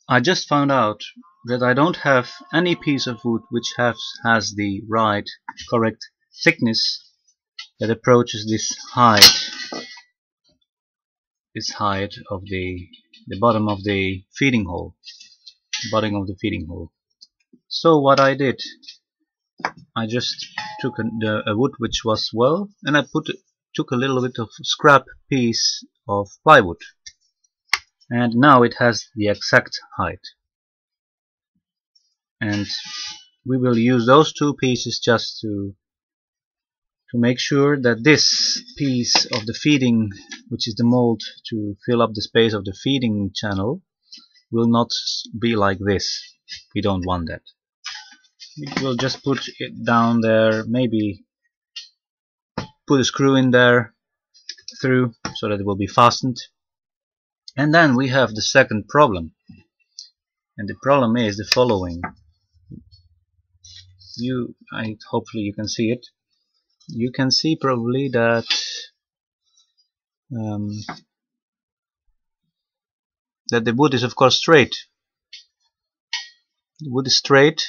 I just found out that I don't have any piece of wood which has the right, correct thickness that approaches this height of the bottom of the feeding hole, So what I did, I just took a wood which was well, and I took a little bit of scrap piece of plywood, and now it has the exact height. And we will use those two pieces just to make sure that this piece of the feeding, which is the mold to fill up the space of the feeding channel, will not be like this. We don't want that. We'll just put it down there, maybe put a screw in there through so that it will be fastened. And then we have the second problem, and the problem is the following. Hopefully you can see it. You can see probably that that the wood is of course straight. The wood is straight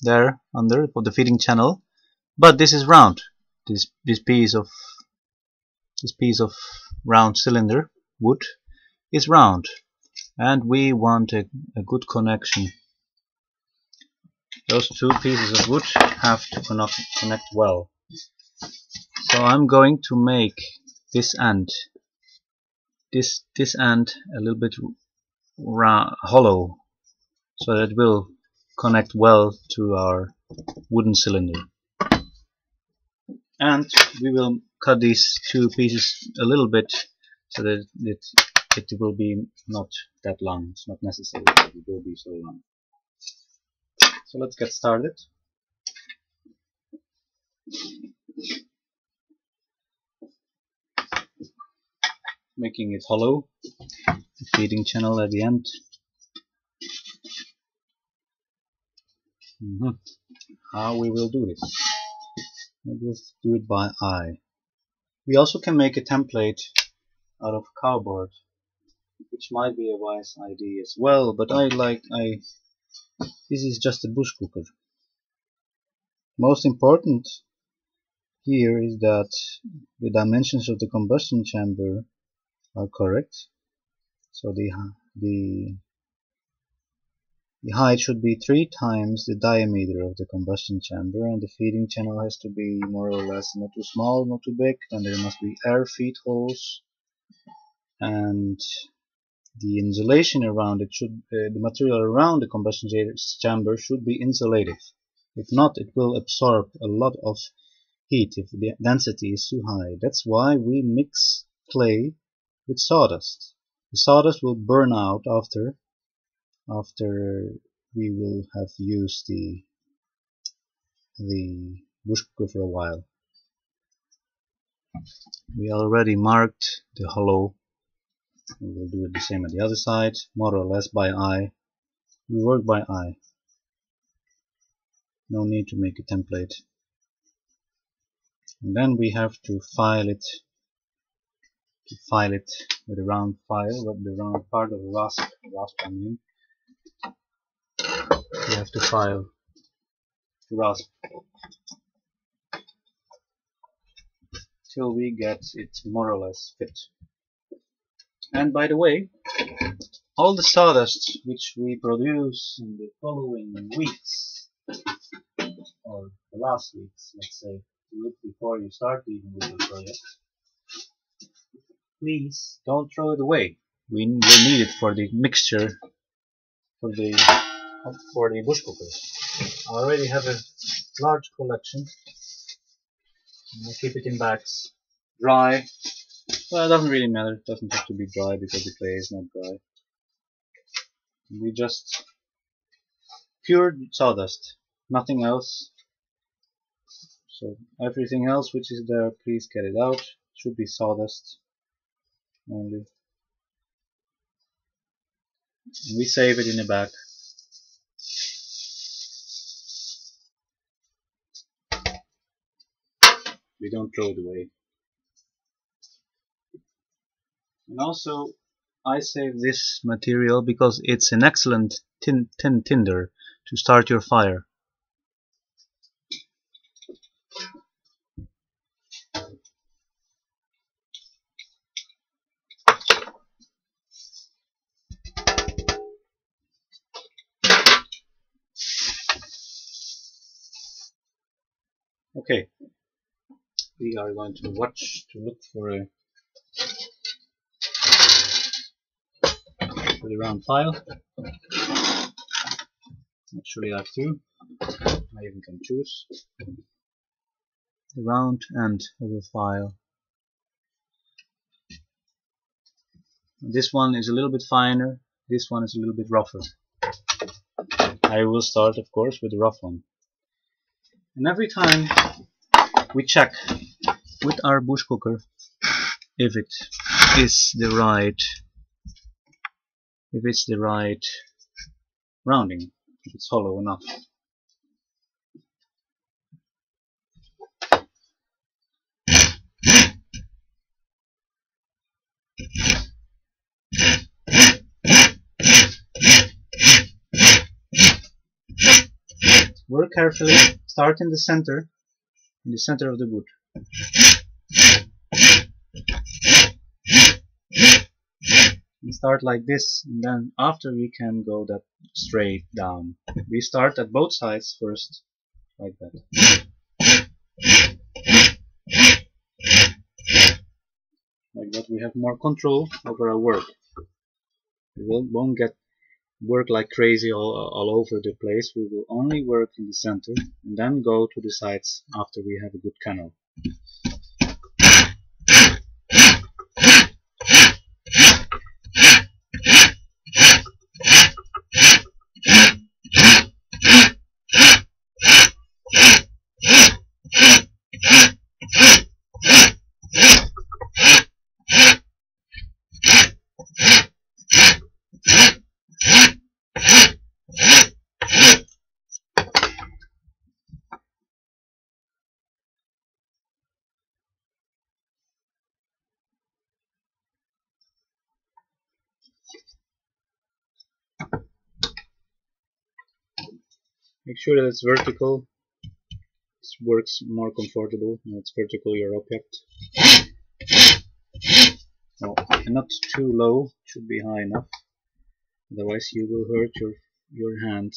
there under the feeding channel, but this is round. This piece of round cylinder wood is round, and we want a good connection. Those two pieces of wood have to connect well. So I'm going to make this end a little bit hollow, so that it will connect well to our wooden cylinder. And we will cut these two pieces a little bit so that it will be not that long. It's not necessary that it will be so long. So let's get started. Making it hollow, the feeding channel at the end. How we will do this? We'll do it by eye. We also can make a template out of cardboard, which might be a wise idea as well, but this is just a bush cooker. Most important here is that the dimensions of the combustion chamber are correct. So the height should be 3 times the diameter of the combustion chamber, and the feeding channel has to be more or less not too small, not too big. Then there must be air feed holes, and the insulation around it the material around the combustion chamber should be insulative. If not, it will absorb a lot of heat if the density is too high. That's why we mix clay with sawdust. The sawdust will burn out after we will have used the bush cooker for a while. We already marked the hollow. We will do it the same at the other side, more or less by eye. We work by eye. No need to make a template. And then we have to file it with a round file, with the round part of the rasp I mean. We have to file the rasp till we get it more or less fit. And by the way, all the sawdust which we produce in the following weeks, or the last weeks, let's say, the week before you start even with the project, please don't throw it away. We will need it for the mixture for the bush cookers. I already have a large collection. I keep it in bags, dry. Well, it doesn't really matter. It doesn't have to be dry because the clay is not dry. We just pure sawdust, nothing else. So everything else which is there, please get it out. It should be sawdust only. And we save it in a bag. We don't throw it away. And also, I save this material because it's an excellent tinder to start your fire. Okay, we are going to look for the round file. Actually, I have two. I even can choose the round and oval file. This one is a little bit finer. This one is a little bit rougher. I will start, of course, with the rough one. And every time we check with our bush cooker if it is the right rounding, if it's hollow enough. Work carefully. Start in the center of the wood. And start like this, and then after we can go that straight down. We start at both sides first, like that. Like that, we have more control over our work. We won't get work like crazy all over the place. We will only work in the center and then go to the sides after we have a good canal. Make sure that it's vertical. This works more comfortable when it's vertical, your object. So, not too low, it should be high enough. Otherwise you will hurt your hand.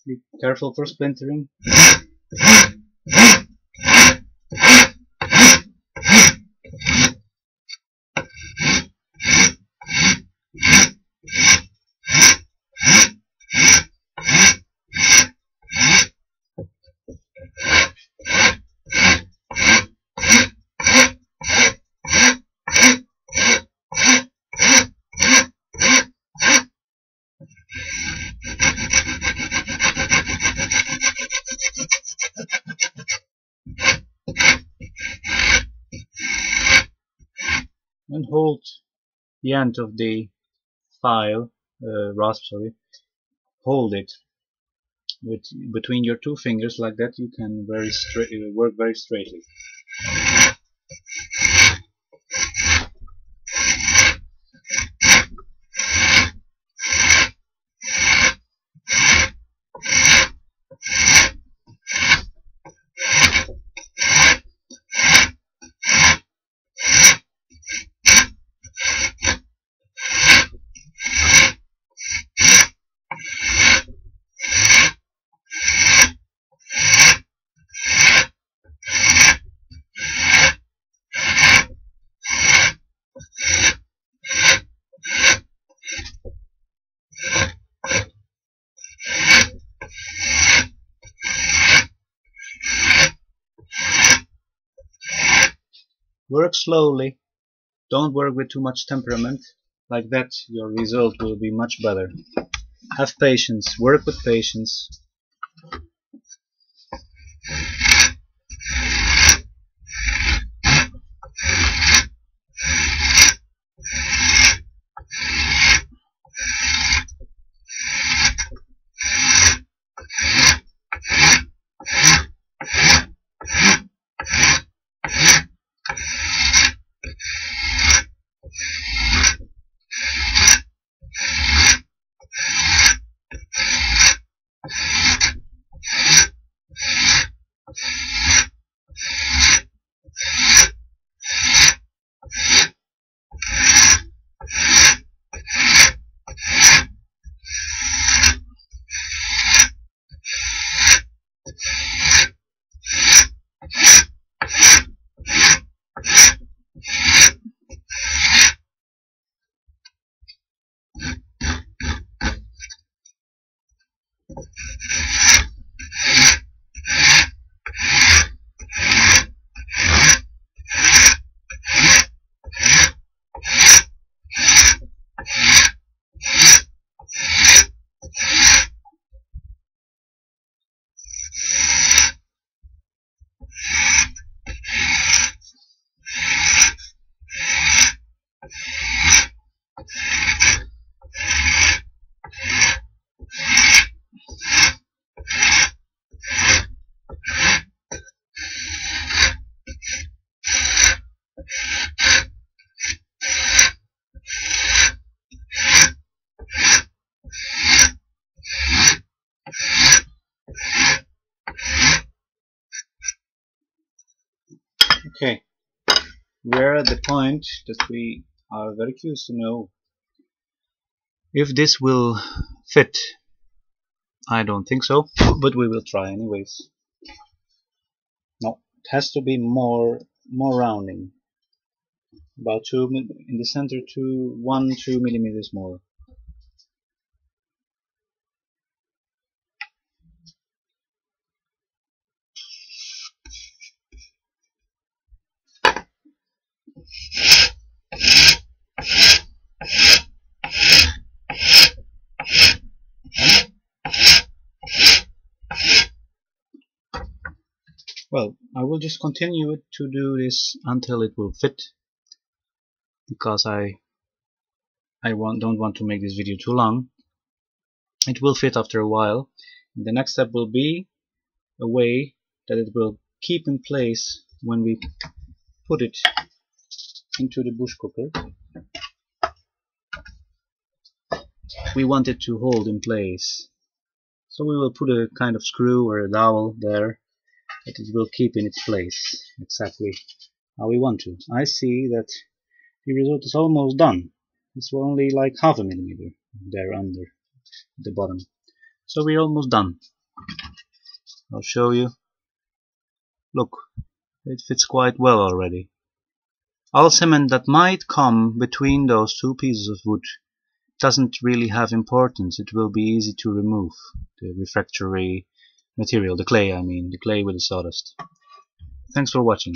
Be careful for splintering. And hold the end of the file, rasp, hold it between your two fingers like that. You can work very straightly. Work slowly, don't work with too much temperament, like that your result will be much better. Have patience, work with patience. Okay, we're at the point that we are very curious to know if this will fit. I don't think so, but we will try anyways. No, it has to be more rounding. About 2 in the center, 2 millimeters more. Well, I will just continue to do this until it will fit, because I don't want to make this video too long. It will fit after a while. The next step will be a way that it will keep in place when we put it into the bush cooker. We want it to hold in place, so we will put a kind of screw or a dowel there that it will keep in its place exactly how we want to. I see that the result is almost done. It's only like half a millimeter there under the bottom, so we're almost done. I'll show you. Look, it fits quite well already. All cement that might come between those two pieces of wood doesn't really have importance. It will be easy to remove the refractory material, the clay I mean, the clay with the sawdust. Thanks for watching.